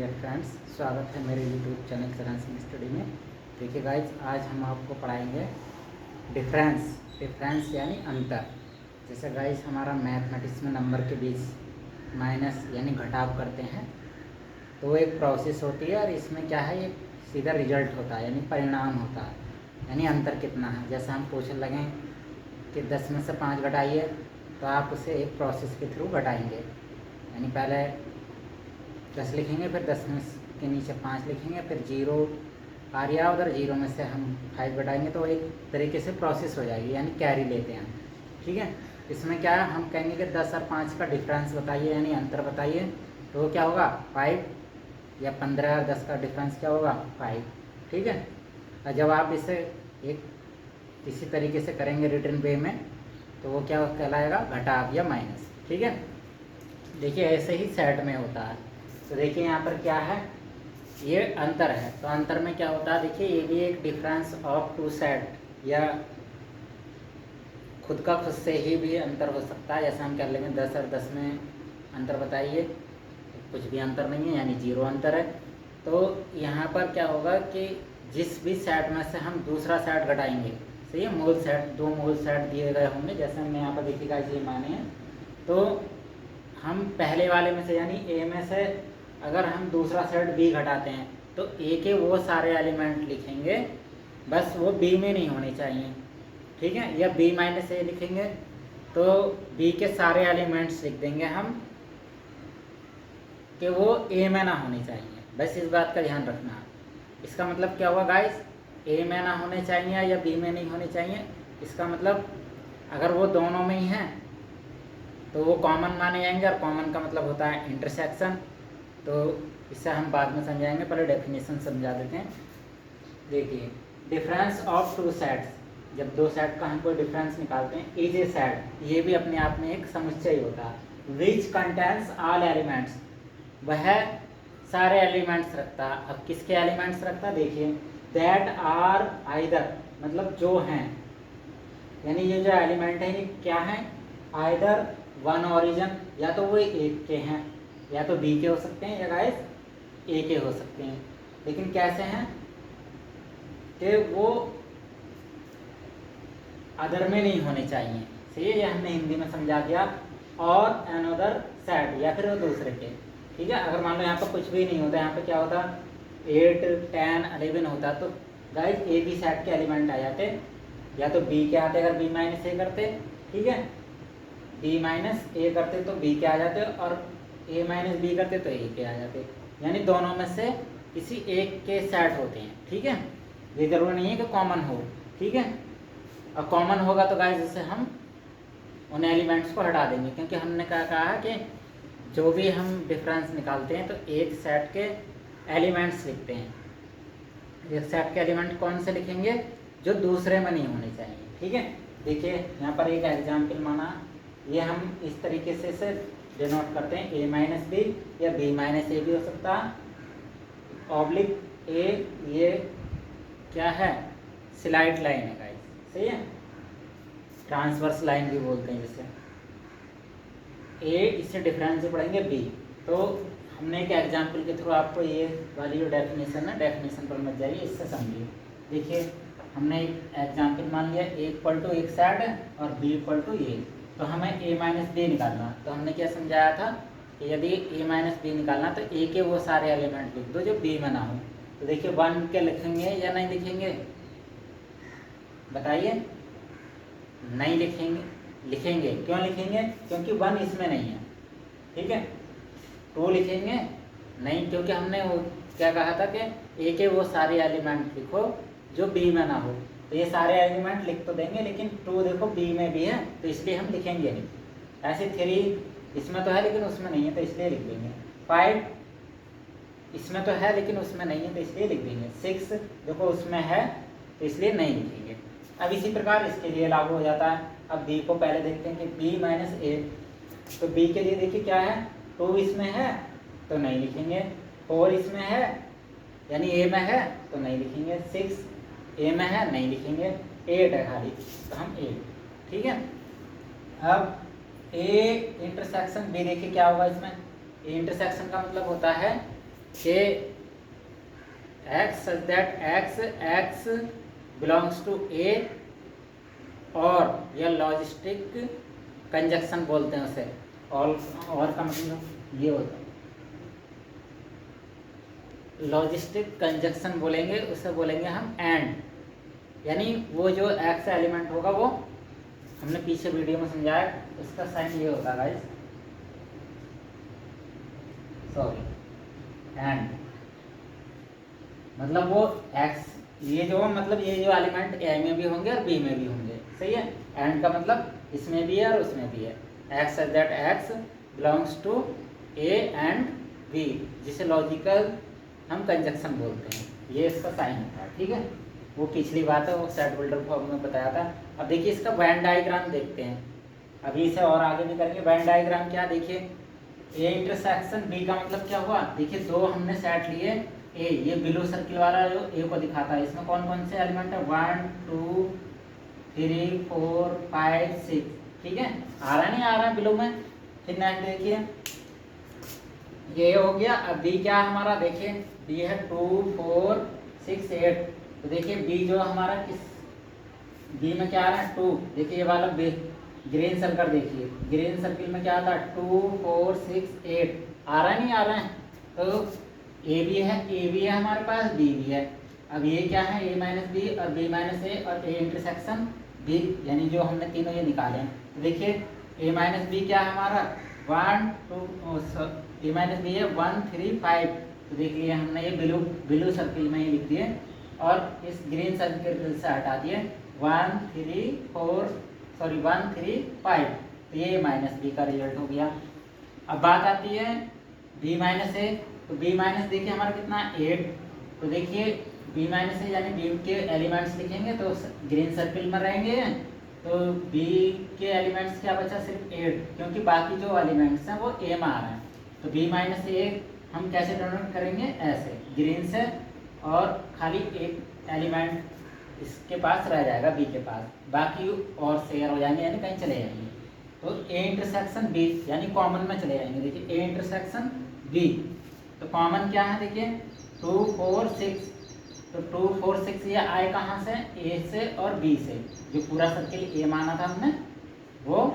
Dear friends, स्वागत है मेरे यूट्यूब चैनल चरण स्टडी में। देखिए गाइज, आज हम आपको पढ़ाएंगे डिफरेंस यानी अंतर। जैसे गाइज हमारा मैथमेटिक्स में नंबर के बीच माइनस यानी घटाव करते हैं तो वो एक प्रोसेस होती है और इसमें क्या है, ये सीधा रिजल्ट होता है यानी परिणाम होता है, यानी अंतर कितना है। जैसे हम पूछने लगें कि 10 में से 5 घटाइए तो आप उसे एक प्रोसेस के थ्रू घटाएंगे, यानी पहले 10 लिखेंगे, फिर 10 में के नीचे 5 लिखेंगे, फिर 0 आ गया उधर, 0 में से हम 5 घटाएंगे तो एक तरीके से प्रोसेस हो जाएगी, यानी कैरी लेते हैं। ठीक है, इसमें क्या है, हम कहेंगे कि 10 और 5 का डिफरेंस बताइए यानी अंतर बताइए, तो वो क्या होगा 5, या 15 और 10 का डिफरेंस क्या होगा 5। ठीक है, और जब आप इसे एक इसी तरीके से करेंगे रिटर्न वे में तो वो क्या कहलाएगा, घटाव या माइनस। ठीक है, देखिए ऐसे ही सेट में होता है। तो देखिए यहाँ पर क्या है, ये अंतर है, तो अंतर में क्या होता है, देखिए ये भी एक डिफरेंस ऑफ टू सेट या खुद का खुद से ही भी अंतर हो सकता है। जैसे हम कह लेंगे 10 और 10 में अंतर बताइए, कुछ भी अंतर नहीं है यानी 0 अंतर है। तो यहाँ पर क्या होगा कि जिस भी सेट में से हम दूसरा सेट घटाएंगे, सही है, मूल सेट, 2 मूल सेट दिए गए होंगे, जैसे हमने यहाँ पर देखिएगा ये माने हैं, तो हम पहले वाले में से यानी ए में से अगर हम दूसरा सेट बी घटाते हैं तो ए के वो सारे एलिमेंट लिखेंगे, बस वो बी में नहीं होने चाहिए। ठीक है, या बी माइनस ए लिखेंगे तो बी के सारे एलिमेंट्स लिख देंगे हम कि वो ए में ना होने चाहिए, बस इस बात का ध्यान रखना। इसका मतलब क्या हुआ गाइस, ए में ना होने चाहिए या बी में नहीं होने चाहिए। इसका मतलब अगर वो दोनों में ही हैं तो वो कॉमन माने जाएंगे, और कॉमन का मतलब होता है इंटरसेक्शन। तो इससे हम बाद में समझाएंगे, पहले डेफिनेशन समझा देते हैं। देखिए, डिफरेंस ऑफ टू सेट्स, जब 2 सेट का हम कोई डिफरेंस निकालते हैं, इज ए सेट, ये भी अपने आप में एक समुच्चय होता है। विच कंटेन्स ऑल एलिमेंट्स, वह सारे एलिमेंट्स रखता है। अब किसके एलिमेंट्स रखता है, देखिए, दैट आर आइदर, मतलब जो हैं, यानी ये जो एलिमेंट है ये क्या है, आइदर वन ओरिजिन, या तो वो एक के हैं, या तो बी के हो सकते हैं, या गाइस ए के हो सकते हैं। लेकिन कैसे हैं कि वो अदर में नहीं होने चाहिए। सही है, ये हमने हिंदी में समझा दिया। और अनदर सेट, या फिर वो दूसरे के। ठीक है, अगर मान लो यहाँ पर कुछ भी नहीं होता, यहाँ पे क्या होता 8, 10, 11 होता, तो गाइस ए बी सेट के एलिमेंट आ जाते, या तो बी के आते अगर बी माइनस ए करते। ठीक है, बी माइनस ए करते तो बी के आ जाते, और ए माइनस बी करते तो ए के आ जाते, यानी दोनों में से किसी एक के सेट होते हैं। ठीक है, ये जरूरी नहीं है कि कॉमन हो। ठीक है, और कॉमन होगा तो गाइस इससे हम उन एलिमेंट्स को हटा देंगे, क्योंकि हमने क्या कहा है कि जो भी हम डिफरेंस निकालते हैं तो एक सेट के एलिमेंट्स लिखते हैं। एक सेट के एलिमेंट कौन से लिखेंगे, जो दूसरे में नहीं होने चाहिए। ठीक है, देखिए यहाँ पर एक एग्जाम्पल माना, ये हम इस तरीके से इसे डिनोट करते हैं, ए माइनस बी या बी माइनस ए भी हो सकता है, ऑब्लिक ए, ये क्या है, स्लाइड लाइन है गाइस, सही है, ट्रांसवर्स लाइन भी बोलते हैं जिसे। ए इससे डिफरेंस से पढ़ेंगे बी। तो हमने एक एग्जाम्पल के थ्रू आपको ये वाली जो डेफिनेशन है, डेफिनेशन पर मत जाइए, इससे समझिए। देखिए, हमने एक एग्जाम्पल मान लिया, ए इक्वल टू एक सेट है और बी इक्वल टू ए, तो हमें ए माइनस बी निकालना। तो हमने क्या समझाया था कि यदि ए माइनस बी निकालना तो ए के वो सारे एलिमेंट लिख दो जो बी में ना हो। तो देखिए 1 के लिखेंगे या नहीं लिखेंगे, बताइए। नहीं लिखेंगे, लिखेंगे, क्यों लिखेंगे, क्योंकि 1 इसमें नहीं है। ठीक है, 2 लिखेंगे नहीं, क्योंकि हमने वो क्या कहा था कि ए के वो सारे एलिमेंट लिखो जो बी में ना हो। तो ये सारे एलिमेंट लिख तो देंगे, लेकिन 2 देखो बी में भी है तो इसलिए हम लिखेंगे नहीं। ऐसे 3 इसमें तो है लेकिन उसमें नहीं है तो इसलिए लिख देंगे। 5 इसमें तो है लेकिन उसमें नहीं है तो इसलिए लिख देंगे। 6 देखो उसमें है तो इसलिए नहीं लिखेंगे। अब इसी प्रकार इसके लिए लागू हो जाता है। अब बी को पहले देखते हैं कि बी माइनस ए, तो बी के लिए देखिए क्या है, 2 इसमें है तो नहीं लिखेंगे, 4 इसमें है यानी ए में है तो नहीं लिखेंगे, 6 ए में है नहीं लिखेंगे, 8 है खाली तो हम 8। ठीक है, अब ए इंटरसेक्शन बी, देखिए क्या होगा इसमें, ए इंटरसेक्शन का मतलब होता है कि x such that x belongs to A, और या लॉजिस्टिक कंजक्शन बोलते हैं उसे, और का मतलब ये होता है लॉजिस्टिक कंजक्शन बोलेंगे, उसे बोलेंगे हम एंड, यानी वो जो एक्स एलिमेंट होगा वो हमने पीछे वीडियो में समझाया, उसका साइन ये होता है गाइस, सॉरी एंड, मतलब वो एक्स, ये जो मतलब ये जो एलिमेंट ए में भी होंगे और बी में भी होंगे, सही है। एंड का मतलब इसमें भी है और उसमें भी है, X such that X belongs to A and B, जिसे लॉजिकल हम कंजक्शन बोलते हैं, ये इसका साइन होता है, ठीक है। वो पिछली बात है, वो सेट बिल्डर फॉर्म में बताया था। अब देखिए इसका वेन डायग्राम देखते हैं, अभी इसे और आगे भी करेंगे। वेन डायग्राम क्या, देखिए ए इंटरसेक्शन बी का मतलब क्या हुआ, देखिए दो हमने सेट लिए ए, ये ब्लू सर्किल वाला जो ए को दिखाता है, इसमें कौन कौन से एलिमेंट है, 1 2 3 4 5 6, ठीक है। आ रहा नहीं आ रहा ब्लू में, फिर नेक्स्ट देखिए ये हो गया। अब बी क्या हमारा, देखिए बी है 2 4 6 8, तो देखिए बी जो हमारा किस, बी में क्या आ रहा है 2, देखिए ये वाला ग्रीन सर्कल, देखिए ग्रीन सर्किल में क्या आता है 2 4 6 8, आ रहा है नहीं आ रहा है, तो ए भी है, ए भी है हमारे पास, बी भी है। अब ये क्या है, ए माइनस बी और बी माइनस ए और ए इंटरसेक्शन बी, यानी जो हमने तीनों ये निकाले हैं, तो देखिए ए माइनस बी क्या है हमारा 1 2, ए माइनस बी है 1 3 5, तो देख लिए हमने ये ब्लू सर्किल में ही लिख दिए, और इस ग्रीन सर्किल से हटा दिए 1 3 5, तो ये माइनस बी का रिजल्ट हो गया। अब बात आती है बी माइनस ए, तो बी माइनस देखिए हमारा कितना 8, तो देखिए बी माइनस ए यानी बी के एलिमेंट्स लिखेंगे तो ग्रीन सर्किल में रहेंगे, तो बी के एलिमेंट्स क्या बचा, सिर्फ 8, क्योंकि बाकी जो एलिमेंट्स हैं वो ए में आ रहे हैं, तो बी माइनस ए हम कैसे डिनोट करेंगे, ऐसे ग्रीन से, और खाली एक एलिमेंट इसके पास रह जाएगा बी के पास, बाकी और शेयर हो जाएंगे यानी कहीं चले जाएंगे, तो ए इंटरसेक्शन बी यानी कॉमन में चले जाएंगे। देखिए ए इंटरसेक्शन बी, तो कॉमन क्या है, देखिए 2 4 6, तो 2 4 6 ये आए कहाँ से, ए से और बी से, जो पूरा सर्किल ए माना था हमने वो,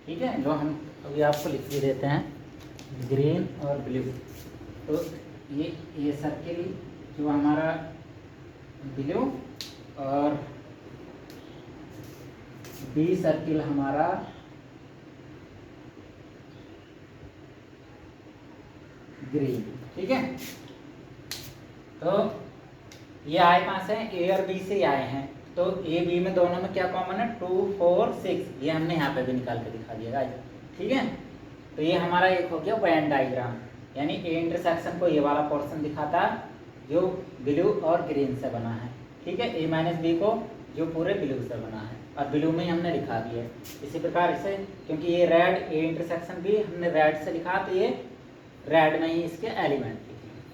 ठीक है, जो हम अभी आपको लिख भी देते हैं ग्रीन और ब्लू, तो ये सर्किल जो हमारा ब्लू और बी सर्किल हमारा ग्रीन, ठीक है। तो ये आए कहाँ से, ए और बी से आए हैं, तो ए बी में दोनों में क्या कॉमन है 2 4 6, ये हमने यहाँ पे भी निकाल के दिखा दिया गाइस, ठीक है। तो ये हमारा एक हो गया वेन डायग्राम, यानी ए इंटरसेक्शन को ये वाला पोर्शन दिखाता है जो ब्लू और ग्रीन से बना है, ठीक है, ए माइनस बी को जो पूरे ब्लू से बना है, और ब्लू में ही हमने लिखा दिया है। इसी प्रकार इसे, क्योंकि ये रेड ए इंटरसेक्शन भी हमने रेड से लिखा, तो ये रेड में ही इसके एलिमेंट,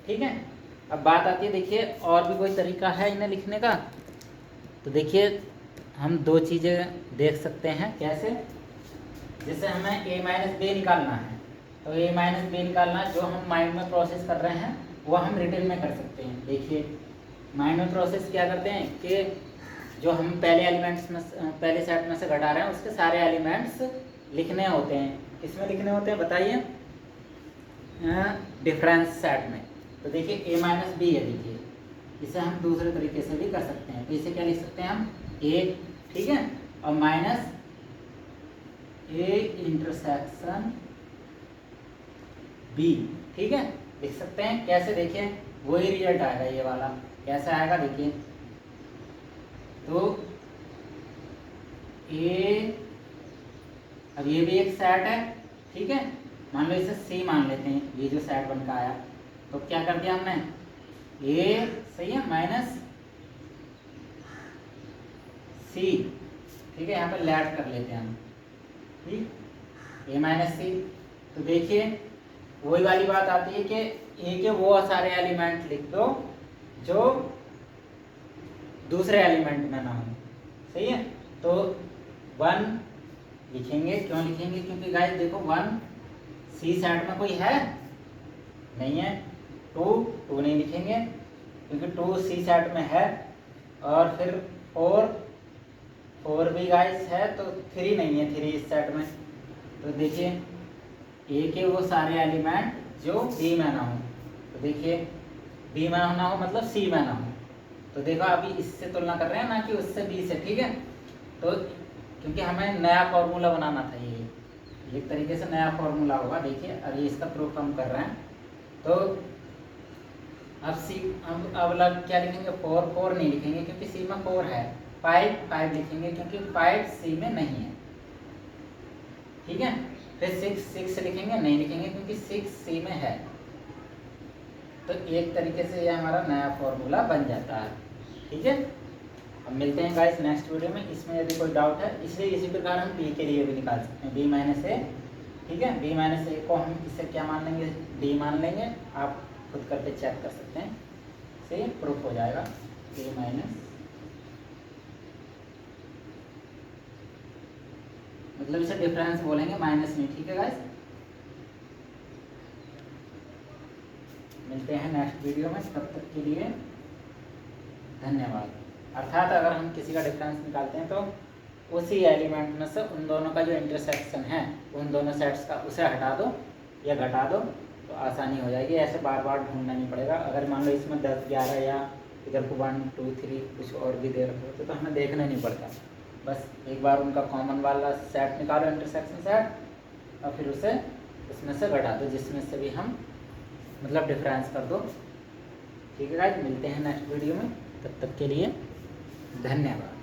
ठीक है। अब बात आती है, देखिए और भी कोई तरीका है इन्हें लिखने का, तो देखिए हम दो चीज़ें देख सकते हैं कैसे, जैसे हमें ए माइनस बी निकालना है, तो ए माइनस बी निकालना जो हम माइंड में प्रोसेस कर रहे हैं वो हम रिटर्न में कर सकते हैं। देखिए माइंड में प्रोसेस क्या करते हैं कि जो हम पहले एलिमेंट्स में, पहले सेट में से घटा रहे हैं उसके सारे एलिमेंट्स लिखने होते हैं, किसमें लिखने होते हैं बताइए, डिफरेंस सेट में। तो देखिए ए माइनस बी है, देखिए इसे हम दूसरे तरीके से भी कर सकते हैं, तो इसे क्या लिख सकते हैं हम ए, ठीक है, और माइनस ए इंटरसेक्शन बी, ठीक है, लिख सकते हैं। कैसे, देखिए वही रिजल्ट आएगा ये वाला, कैसे आएगा देखिए, तो ए, अब ये भी एक सेट है, ठीक है, मान लो इसे सी मान लेते हैं, ये जो सेट बनकर आया, तो क्या कर दिया हमने, ए सही है माइनस सी, ठीक है, यहाँ पर लैट कर लेते हैं हम, ठीक, ए माइनस सी। तो देखिए वही वाली बात आती है कि ए के वो सारे एलिमेंट लिख दो जो दूसरे एलिमेंट में ना हो, सही है। तो 1 लिखेंगे, क्यों लिखेंगे, क्योंकि गाइस देखो 1 सी सेट में कोई है नहीं है, टू नहीं लिखेंगे क्योंकि 2 सी सेट में है, और फिर 4 भी गाइस है, तो 3 नहीं है, 3 इस सेट में। तो देखिए ए के वो सारे एलिमेंट जो बी में ना हो, तो देखिए बी में ना हो मतलब सी में ना हो। तो देखो अभी इससे तुलना कर रहे हैं ना कि उससे बी से, ठीक है। तो क्योंकि हमें नया फॉर्मूला बनाना था, ये एक तरीके से नया फॉर्मूला होगा। देखिए अभी इसका प्रूफ हम कर रहे हैं। तो अब सी अब अलग क्या लिखेंगे, 4 नहीं लिखेंगे क्योंकि सी में 4 है। 5 लिखेंगे क्योंकि 5 सी में नहीं है, ठीक है। फिर 6 लिखेंगे, नहीं लिखेंगे क्योंकि 6 सी में है। तो एक तरीके से ये हमारा नया फॉर्मूला बन जाता है, ठीक है। अब मिलते हैं गाइस नेक्स्ट वीडियो में। इसमें यदि कोई डाउट है, इसलिए इसी प्रकार हम बी के लिए भी निकाल सकते हैं, बी माइनस ए, ठीक है। बी माइनस ए को हम इससे क्या मान लेंगे, डी मान लेंगे। आप खुद करके चेक कर सकते हैं, से प्रूफ हो जाएगा। ए माइनस मतलब इसे डिफरेंस बोलेंगे, माइनस नहीं, ठीक है गाइस। मिलते हैं नेक्स्ट वीडियो में, तब तक के लिए धन्यवाद। अर्थात अगर हम किसी का डिफरेंस निकालते हैं तो उसी एलिमेंट में से उन दोनों का जो इंटरसेक्शन है उन दोनों सेट्स का, उसे हटा दो या घटा दो तो आसानी हो जाएगी। ऐसे बार बार ढूंढना नहीं पड़ेगा। अगर मान लो इसमें 10, 11 या इधर को 1, 2, 3 कुछ और भी दे रखे होते तो हमें देखना नहीं पड़ता। बस एक बार उनका कॉमन वाला सेट निकालो, इंटरसेक्शन सेट, और फिर उसे उसमें से घटा दो जिसमें से भी हम मतलब डिफरेंस कर दो, ठीक है गाइस। मिलते हैं नेक्स्ट वीडियो में, तब तक के लिए धन्यवाद।